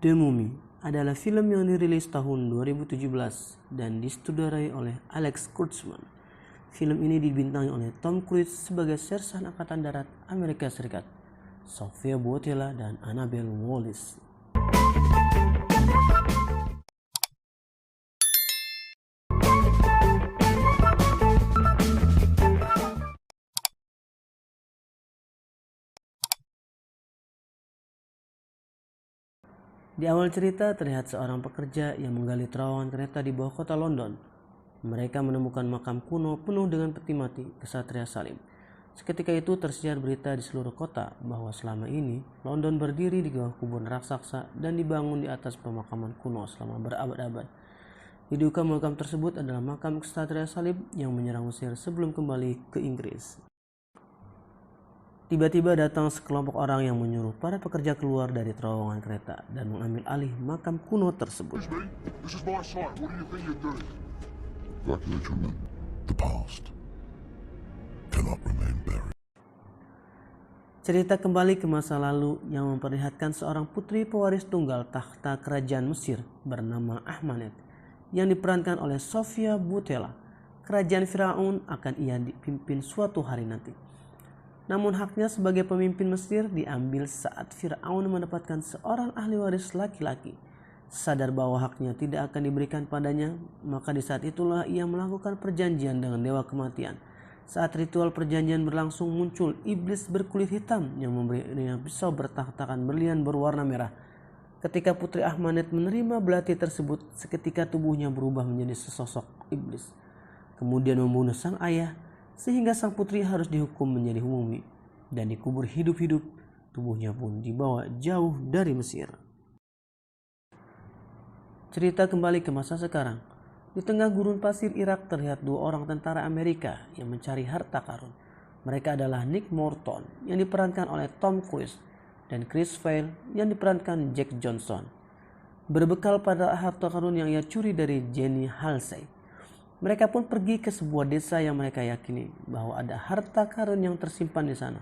The Mummy adalah film yang dirilis tahun 2017 dan disutradarai oleh Alex Kurtzman. Film ini dibintangi oleh Tom Cruise sebagai sersan Angkatan Darat Amerika Serikat, Sofia Boutella dan Annabelle Wallis. Di awal cerita terlihat seorang pekerja yang menggali terowongan kereta di bawah kota London. Mereka menemukan makam kuno penuh dengan peti mati Ksatria Salim. Seketika itu tersiar berita di seluruh kota bahwa selama ini London berdiri di bawah kuburan raksasa dan dibangun di atas pemakaman kuno selama berabad-abad. Diduga makam tersebut adalah makam Ksatria Salim yang menyerang Mesir sebelum kembali ke Inggris. Tiba-tiba datang sekelompok orang yang menyuruh para pekerja keluar dari terowongan kereta dan mengambil alih makam kuno tersebut. Cerita kembali ke masa lalu yang memperlihatkan seorang putri pewaris tunggal takhta kerajaan Mesir bernama Ahmanet yang diperankan oleh Sofia Boutella. Kerajaan Firaun akan ia dipimpin suatu hari nanti. Namun haknya sebagai pemimpin Mesir diambil saat Firaun mendapatkan seorang ahli waris laki-laki. Sadar bahwa haknya tidak akan diberikan padanya, maka di saat itulah ia melakukan perjanjian dengan dewa kematian. Saat ritual perjanjian berlangsung, muncul iblis berkulit hitam yang memberinya pisau bertahtakan berlian berwarna merah. Ketika Putri Ahmanet menerima belati tersebut, seketika tubuhnya berubah menjadi sesosok iblis. Kemudian membunuh sang ayah, sehingga sang putri harus dihukum menjadi mumi dan dikubur hidup-hidup. Tubuhnya pun dibawa jauh dari Mesir. Cerita kembali ke masa sekarang. Di tengah gurun pasir Irak terlihat dua orang tentara Amerika yang mencari harta karun. Mereka adalah Nick Morton yang diperankan oleh Tom Cruise dan Chris Vail yang diperankan Jack Johnson. Berbekal pada harta karun yang ia curi dari Jenny Halsey, mereka pun pergi ke sebuah desa yang mereka yakini bahwa ada harta karun yang tersimpan di sana.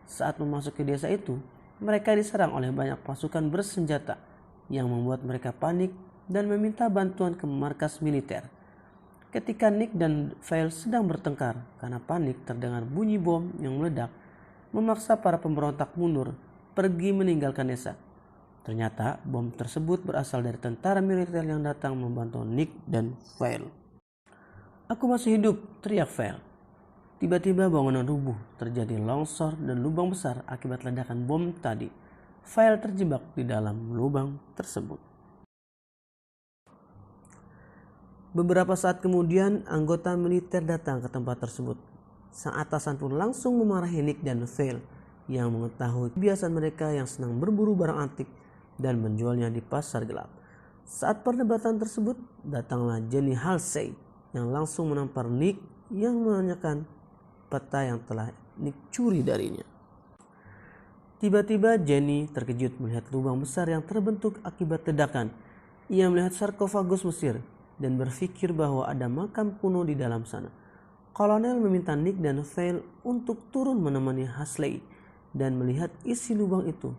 Saat memasuki desa itu, mereka diserang oleh banyak pasukan bersenjata yang membuat mereka panik dan meminta bantuan ke markas militer. Ketika Nick dan Vail sedang bertengkar karena panik terdengar bunyi bom yang meledak, memaksa para pemberontak mundur pergi meninggalkan desa. Ternyata bom tersebut berasal dari tentara militer yang datang membantu Nick dan Vail. "Aku masih hidup," teriak Vail. Tiba-tiba bangunan rubuh, terjadi longsor dan lubang besar akibat ledakan bom tadi. Vail terjebak di dalam lubang tersebut. Beberapa saat kemudian, anggota militer datang ke tempat tersebut. Sang atasan pun langsung memarahi Nick dan Vail yang mengetahui kebiasaan mereka yang senang berburu barang antik dan menjualnya di pasar gelap. Saat perdebatan tersebut, datanglah Jenny Halsey yang langsung menampar Nick yang menanyakan peta yang telah Nick curi darinya. Tiba-tiba Jenny terkejut melihat lubang besar yang terbentuk akibat ledakan. Ia melihat sarkofagus Mesir dan berpikir bahwa ada makam kuno di dalam sana. Kolonel meminta Nick dan Vail untuk turun menemani Halsey dan melihat isi lubang itu.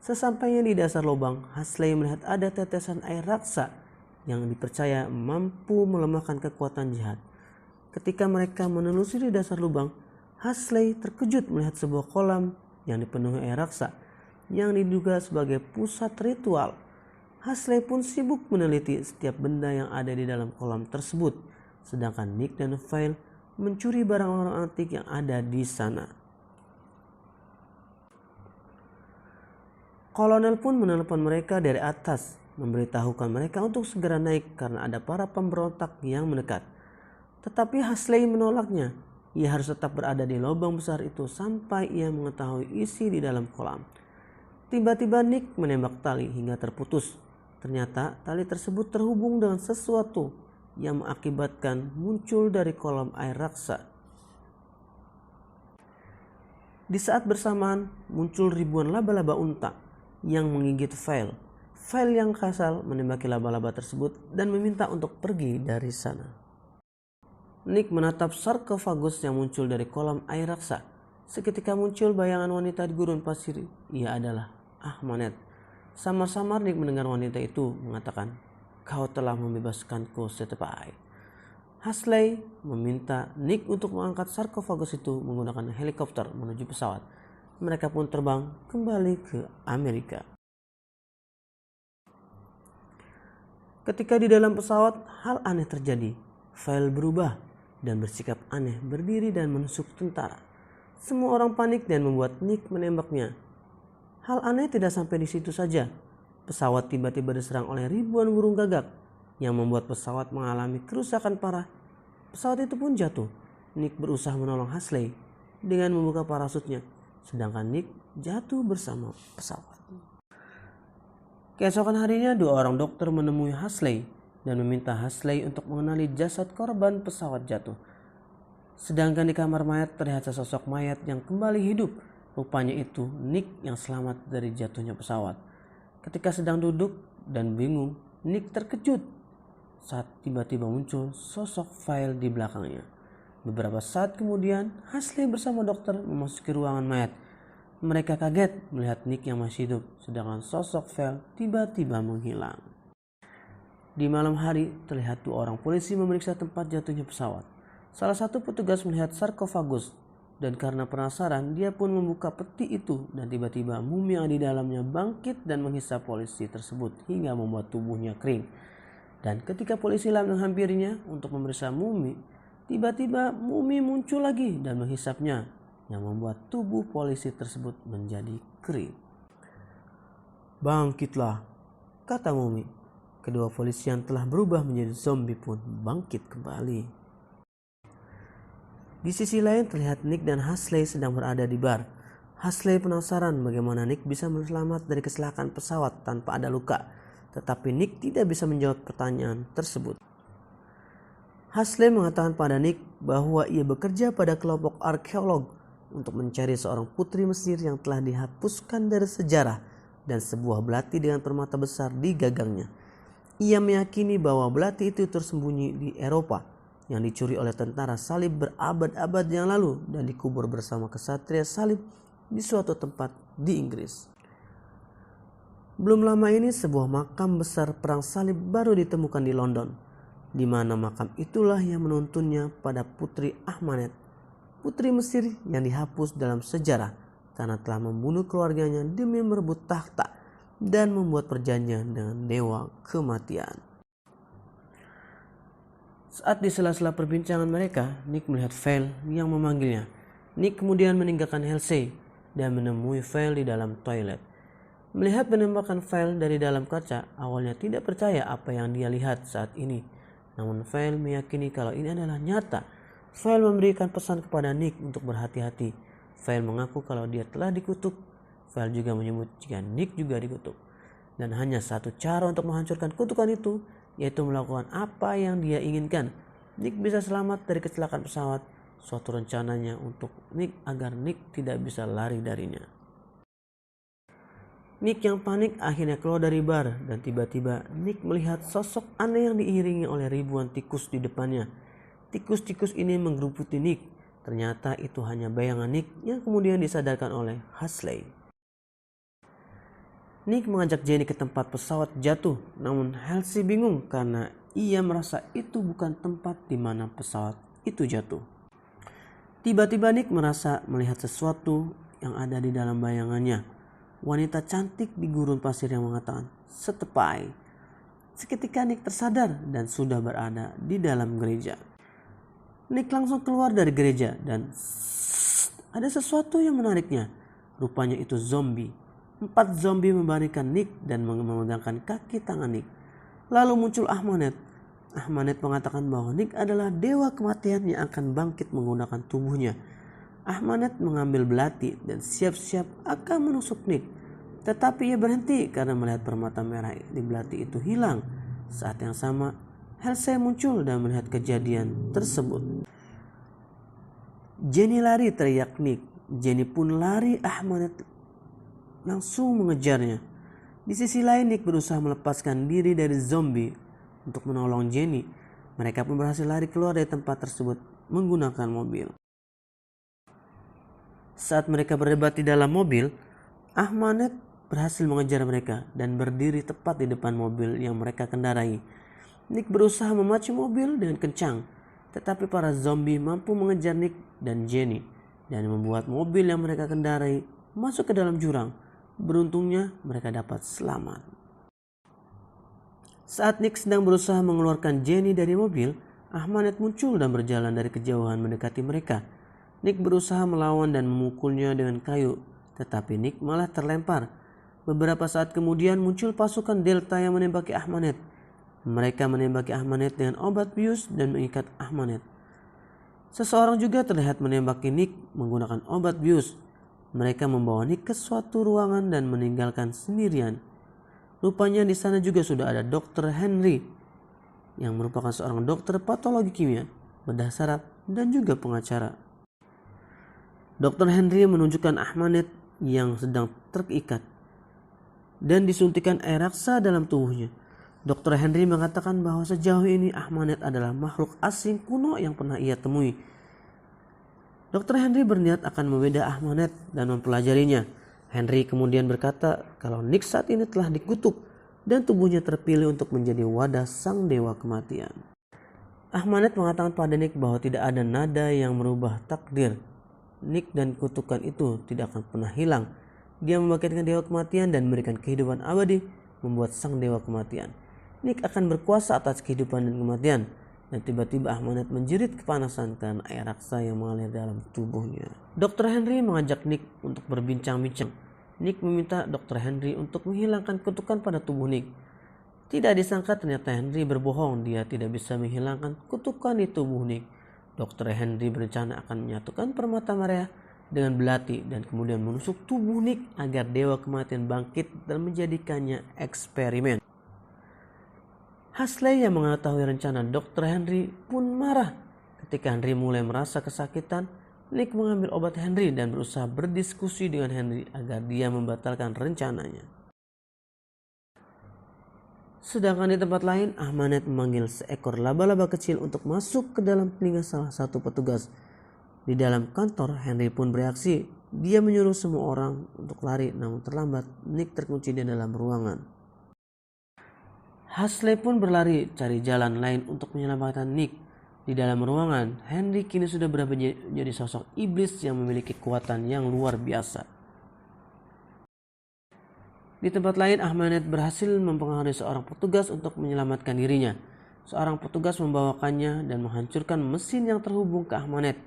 Sesampainya di dasar lubang, Halsey melihat ada tetesan air raksa yang dipercaya mampu melemahkan kekuatan jahat. Ketika mereka menelusuri dasar lubang, Halsey terkejut melihat sebuah kolam yang dipenuhi air raksa yang diduga sebagai pusat ritual. Halsey pun sibuk meneliti setiap benda yang ada di dalam kolam tersebut, sedangkan Nick dan Vail mencuri barang-barang antik yang ada di sana. Kolonel pun menelpon mereka dari atas, memberitahukan mereka untuk segera naik karena ada para pemberontak yang mendekat. Tetapi Halsey menolaknya. Ia harus tetap berada di lubang besar itu sampai ia mengetahui isi di dalam kolam. Tiba-tiba Nick menembak tali hingga terputus. Ternyata tali tersebut terhubung dengan sesuatu yang mengakibatkan muncul dari kolam air raksa. Di saat bersamaan muncul ribuan laba-laba unta yang menggigit Vail. Vail yang kasar menembaki laba-laba tersebut dan meminta untuk pergi dari sana. Nick menatap sarkofagus yang muncul dari kolam air raksa. Seketika muncul bayangan wanita di gurun pasir. Ia adalah Ahmanet. Samar-samar Nick mendengar wanita itu mengatakan, "Kau telah membebaskanku, Setepai." Hasley meminta Nick untuk mengangkat sarkofagus itu menggunakan helikopter menuju pesawat. Mereka pun terbang kembali ke Amerika. Ketika di dalam pesawat, hal aneh terjadi. File berubah dan bersikap aneh, berdiri dan menusuk tentara. Semua orang panik dan membuat Nick menembaknya. Hal aneh tidak sampai di situ saja. Pesawat tiba-tiba diserang oleh ribuan burung gagak yang membuat pesawat mengalami kerusakan parah. Pesawat itu pun jatuh. Nick berusaha menolong Hasley dengan membuka parasutnya, sedangkan Nick jatuh bersama pesawat. Keesokan harinya, 2 orang dokter menemui Hasley dan meminta Hasley untuk mengenali jasad korban pesawat jatuh. Sedangkan di kamar mayat terlihat sesosok mayat yang kembali hidup. Rupanya itu Nick yang selamat dari jatuhnya pesawat. Ketika sedang duduk dan bingung, Nick terkejut saat tiba-tiba muncul sosok File di belakangnya. Beberapa saat kemudian, Hasley bersama dokter memasuki ruangan mayat. Mereka kaget melihat Nick yang masih hidup, sedangkan sosok File tiba-tiba menghilang. Di malam hari, terlihat 2 orang polisi memeriksa tempat jatuhnya pesawat. Salah satu petugas melihat sarkofagus, dan karena penasaran, dia pun membuka peti itu, dan tiba-tiba mumi yang di dalamnya bangkit dan menghisap polisi tersebut hingga membuat tubuhnya kering. Dan ketika polisi lain menghampirinya untuk memeriksa mumi, tiba-tiba mumi muncul lagi dan menghisapnya, yang membuat tubuh polisi tersebut menjadi kering. "Bangkitlah," kata mumi. Kedua polisi yang telah berubah menjadi zombie pun bangkit kembali. Di sisi lain terlihat Nick dan Hasley sedang berada di bar. Hasley penasaran bagaimana Nick bisa selamat dari kecelakaan pesawat tanpa ada luka, tetapi Nick tidak bisa menjawab pertanyaan tersebut. Hasley mengatakan pada Nick bahwa ia bekerja pada kelompok arkeolog untuk mencari seorang putri Mesir yang telah dihapuskan dari sejarah dan sebuah belati dengan permata besar di gagangnya. Ia meyakini bahwa belati itu tersembunyi di Eropa yang dicuri oleh tentara salib berabad-abad yang lalu dan dikubur bersama kesatria salib di suatu tempat di Inggris. Belum lama ini sebuah makam besar perang salib baru ditemukan di London, di mana makam itulah yang menuntunnya pada Putri Ahmanet, putri Mesir yang dihapus dalam sejarah karena telah membunuh keluarganya demi merebut takhta dan membuat perjanjian dengan dewa kematian. Saat di sela-sela perbincangan mereka, Nick melihat File yang memanggilnya. Nick kemudian meninggalkan Halsey dan menemui File di dalam toilet. Melihat penembakan File dari dalam kaca, awalnya tidak percaya apa yang dia lihat saat ini. Namun File meyakini kalau ini adalah nyata. File memberikan pesan kepada Nick untuk berhati-hati. File mengaku kalau dia telah dikutuk. File juga menyebut jika Nick juga dikutuk. Dan hanya satu cara untuk menghancurkan kutukan itu, yaitu melakukan apa yang dia inginkan. Nick bisa selamat dari kecelakaan pesawat, suatu rencananya untuk Nick agar Nick tidak bisa lari darinya. Nick yang panik akhirnya keluar dari bar dan tiba-tiba Nick melihat sosok aneh yang diiringi oleh ribuan tikus di depannya. Tikus-tikus ini menggeruputi Nick. Ternyata itu hanya bayangan Nick yang kemudian disadarkan oleh Hasley. Nick mengajak Jenny ke tempat pesawat jatuh, namun Halsey bingung karena ia merasa itu bukan tempat di mana pesawat itu jatuh. Tiba-tiba Nick merasa melihat sesuatu yang ada di dalam bayangannya. Wanita cantik di gurun pasir yang mengatakan, "Setepai." Seketika Nick tersadar dan sudah berada di dalam gereja. Nick langsung keluar dari gereja dan ada sesuatu yang menariknya. Rupanya itu zombie. 4 zombie membaringkan Nick dan memegangkan kaki tangan Nick. Lalu muncul Ahmanet. Ahmanet mengatakan bahwa Nick adalah dewa kematian yang akan bangkit menggunakan tubuhnya. Ahmanet mengambil belati dan siap-siap akan menusuk Nick. Tetapi ia berhenti karena melihat permata merah di belati itu hilang. Saat yang sama, Halsey muncul dan melihat kejadian tersebut. "Jenny lari," teriak Nick. Jenny pun lari, Ahmanet langsung mengejarnya. Di sisi lain, Nick berusaha melepaskan diri dari zombie untuk menolong Jenny. Mereka pun berhasil lari keluar dari tempat tersebut menggunakan mobil. Saat mereka berdebat di dalam mobil, Ahmanet berhasil mengejar mereka dan berdiri tepat di depan mobil yang mereka kendarai. Nick berusaha memacu mobil dengan kencang, tetapi para zombie mampu mengejar Nick dan Jenny dan membuat mobil yang mereka kendarai masuk ke dalam jurang. Beruntungnya mereka dapat selamat. Saat Nick sedang berusaha mengeluarkan Jenny dari mobil, Ahmanet muncul dan berjalan dari kejauhan mendekati mereka. Nick berusaha melawan dan memukulnya dengan kayu, tetapi Nick malah terlempar. Beberapa saat kemudian muncul pasukan Delta yang menembaki Ahmanet. Mereka menembaki Ahmanet dengan obat bius dan mengikat Ahmanet. Seseorang juga terlihat menembaki Nick menggunakan obat bius. Mereka membawa Nick ke suatu ruangan dan meninggalkan sendirian. Rupanya di sana juga sudah ada Dr. Henry yang merupakan seorang dokter patologi kimia, bedah saraf, dan juga pengacara. Dr. Henry menunjukkan Ahmanet yang sedang terikat dan disuntikan air raksa dalam tubuhnya. Dr. Henry mengatakan bahwa sejauh ini Ahmanet adalah makhluk asing kuno yang pernah ia temui. Dr. Henry berniat akan membeda Ahmanet dan mempelajarinya. Henry kemudian berkata kalau Nick saat ini telah dikutuk dan tubuhnya terpilih untuk menjadi wadah sang dewa kematian. Ahmanet mengatakan pada Nick bahwa tidak ada nada yang merubah takdir. Nick dan kutukan itu tidak akan pernah hilang. Dia membangkitkan dewa kematian dan memberikan kehidupan abadi, membuat sang dewa kematian. Nick akan berkuasa atas kehidupan dan kematian. Dan tiba-tiba Ahmanet menjerit kepanasan karena air raksa yang mengalir dalam tubuhnya. Dr. Henry mengajak Nick untuk berbincang-bincang. Nick meminta Dr. Henry untuk menghilangkan kutukan pada tubuh Nick. Tidak disangka ternyata Henry berbohong, dia tidak bisa menghilangkan kutukan di tubuh Nick. Dr. Henry berencana akan menyatukan permata merah dengan belati dan kemudian menusuk tubuh Nick agar dewa kematian bangkit dan menjadikannya eksperimen. Hasley yang mengetahui rencana Dr. Henry pun marah. Ketika Henry mulai merasa kesakitan, Nick mengambil obat Henry dan berusaha berdiskusi dengan Henry agar dia membatalkan rencananya. Sedangkan di tempat lain, Ahmanet memanggil seekor laba-laba kecil untuk masuk ke dalam telinga salah satu petugas. Di dalam kantor, Henry pun bereaksi. Dia menyuruh semua orang untuk lari, namun terlambat. Nick terkunci di dalam ruangan. Hasley pun berlari cari jalan lain untuk menyelamatkan Nick. Di dalam ruangan, Henry kini sudah berubah menjadi sosok iblis yang memiliki kekuatan yang luar biasa. Di tempat lain, Ahmanet berhasil mempengaruhi seorang petugas untuk menyelamatkan dirinya. Seorang petugas membawakannya dan menghancurkan mesin yang terhubung ke Ahmanet,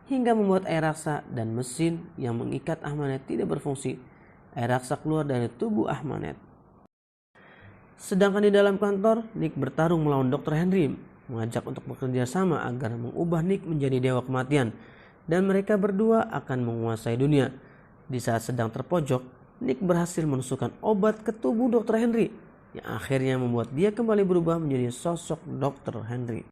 hingga membuat air raksa dan mesin yang mengikat Ahmanet tidak berfungsi. Air raksa keluar dari tubuh Ahmanet. Sedangkan di dalam kantor, Nick bertarung melawan Dr. Henry, mengajak untuk bekerja sama agar mengubah Nick menjadi dewa kematian, dan mereka berdua akan menguasai dunia. Di saat sedang terpojok, Nick berhasil menusukkan obat ke tubuh Dr. Henry, yang akhirnya membuat dia kembali berubah menjadi sosok Dr. Henry.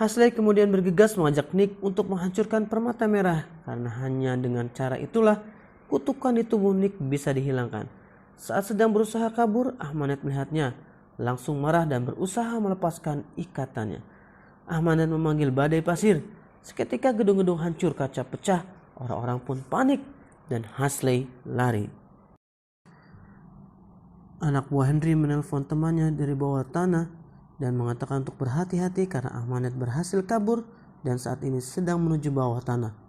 Hasley kemudian bergegas mengajak Nick untuk menghancurkan permata merah, karena hanya dengan cara itulah kutukan di tubuh Nick bisa dihilangkan. Saat sedang berusaha kabur, Ahmanet melihatnya, langsung marah dan berusaha melepaskan ikatannya. Ahmanet memanggil badai pasir. Seketika gedung-gedung hancur, kaca pecah, orang-orang pun panik dan Hasley lari. Anak buah Henry menelpon temannya dari bawah tanah dan mengatakan untuk berhati-hati karena Ahmanet berhasil kabur dan saat ini sedang menuju bawah tanah.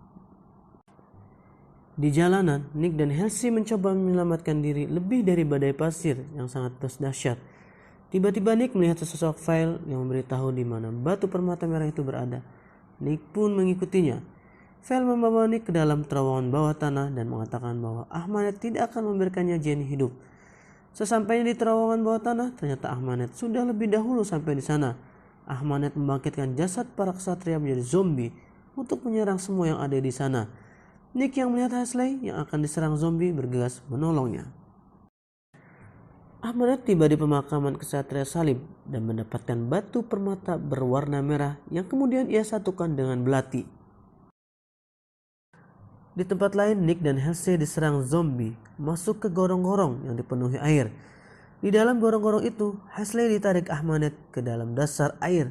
Di jalanan, Nick dan Halsey mencoba menyelamatkan diri lebih dari badai pasir yang sangat dahsyat. Tiba-tiba Nick melihat sesosok file yang memberitahu di mana batu permata merah itu berada. Nick pun mengikutinya. File membawa Nick ke dalam terowongan bawah tanah dan mengatakan bahwa Ahmanet tidak akan memberikannya Jenny hidup. Sesampainya di terowongan bawah tanah, ternyata Ahmanet sudah lebih dahulu sampai di sana. Ahmanet membangkitkan jasad para ksatria menjadi zombie untuk menyerang semua yang ada di sana. Nick yang melihat Hasley yang akan diserang zombie bergegas menolongnya. Ahmanet tiba di pemakaman ksatria salib dan mendapatkan batu permata berwarna merah yang kemudian ia satukan dengan belati. Di tempat lain, Nick dan Halsey diserang zombie masuk ke gorong-gorong yang dipenuhi air. Di dalam gorong-gorong itu, Hasley ditarik Ahmanet ke dalam dasar air.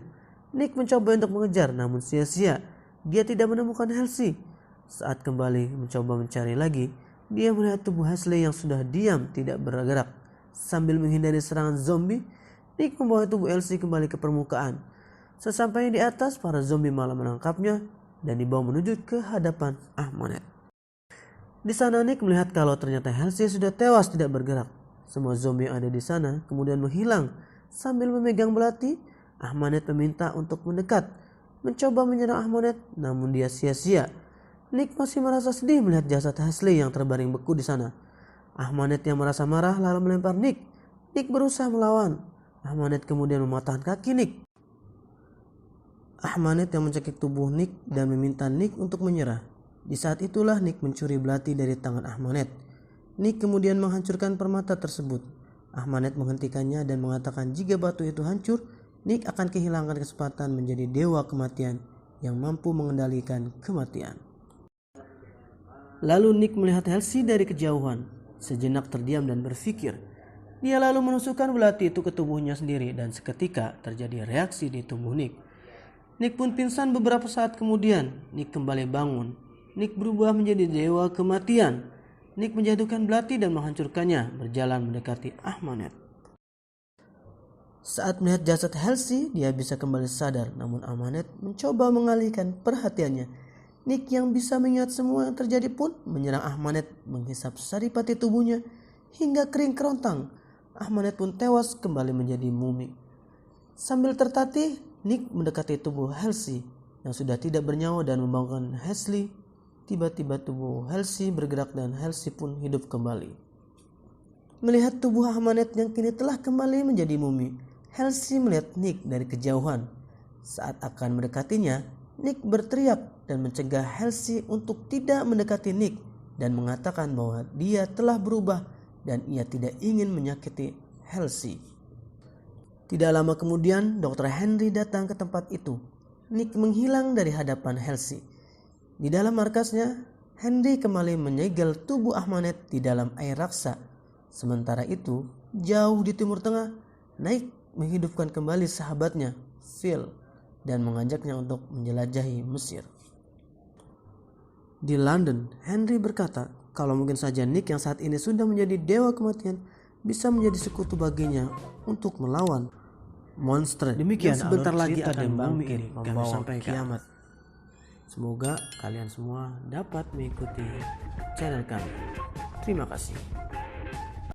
Nick mencoba untuk mengejar namun sia-sia. Dia tidak menemukan Halsey. Saat kembali mencoba mencari lagi, Dia melihat tubuh Halsey yang sudah diam tidak bergerak. Sambil menghindari serangan zombie, Nick membawa tubuh Elsie kembali ke permukaan. Sesampainya di atas, para zombie malah menangkapnya dan dibawa menuju ke hadapan Ahmanet. Di sana Nick melihat kalau ternyata Halsey sudah tewas tidak bergerak. Semua zombie yang ada di sana kemudian menghilang. Sambil memegang belati, Ahmanet meminta untuk mendekat, mencoba menyerang Ahmanet, namun dia sia-sia. Nick masih merasa sedih melihat jasad Halsey yang terbaring beku di sana. Ahmanet yang merasa marah lalu melempar Nick. Nick berusaha melawan. Ahmanet kemudian mematahkan kaki Nick. Ahmanet yang mencekik tubuh Nick dan meminta Nick untuk menyerah. Di saat itulah Nick mencuri belati dari tangan Ahmanet. Nick kemudian menghancurkan permata tersebut. Ahmanet menghentikannya dan mengatakan jika batu itu hancur, Nick akan kehilangan kesempatan menjadi dewa kematian yang mampu mengendalikan kematian. Lalu Nick melihat Halsey dari kejauhan. Sejenak terdiam dan berpikir. Dia lalu menusukkan belati itu ke tubuhnya sendiri dan seketika terjadi reaksi di tubuh Nick. Nick pun pingsan beberapa saat kemudian. Nick kembali bangun. Nick berubah menjadi dewa kematian. Nick menjatuhkan belati dan menghancurkannya, berjalan mendekati Ahmanet. Saat melihat jasad Halsey, dia bisa kembali sadar, namun Ahmanet mencoba mengalihkan perhatiannya. Nick yang bisa mengingat semua yang terjadi pun menyerang Ahmanet, menghisap saripati tubuhnya hingga kering kerontang. Ahmanet pun tewas kembali menjadi mumi. Sambil tertatih, Nick mendekati tubuh Halsey yang sudah tidak bernyawa dan membangunkan Halsey. Tiba-tiba tubuh Halsey bergerak dan Halsey pun hidup kembali. Melihat tubuh Ahmanet yang kini telah kembali menjadi mumi, Halsey melihat Nick dari kejauhan. Saat akan mendekatinya, Nick berteriak dan mencegah Halsey untuk tidak mendekati Nick dan mengatakan bahwa dia telah berubah dan ia tidak ingin menyakiti Halsey. Tidak lama kemudian, Dr. Henry datang ke tempat itu. Nick menghilang dari hadapan Halsey. Di dalam markasnya, Henry kembali menyegel tubuh Ahmanet di dalam air raksa. Sementara itu, jauh di Timur Tengah, Nick menghidupkan kembali sahabatnya, Phil, dan mengajaknya untuk menjelajahi Mesir. Di London, Henry berkata kalau mungkin saja Nick yang saat ini sudah menjadi dewa kematian bisa menjadi sekutu baginya untuk melawan monster. Demikian sebentar lagi akan bangkit membawa kiamat. Semoga kalian semua dapat mengikuti channel kami. Terima kasih.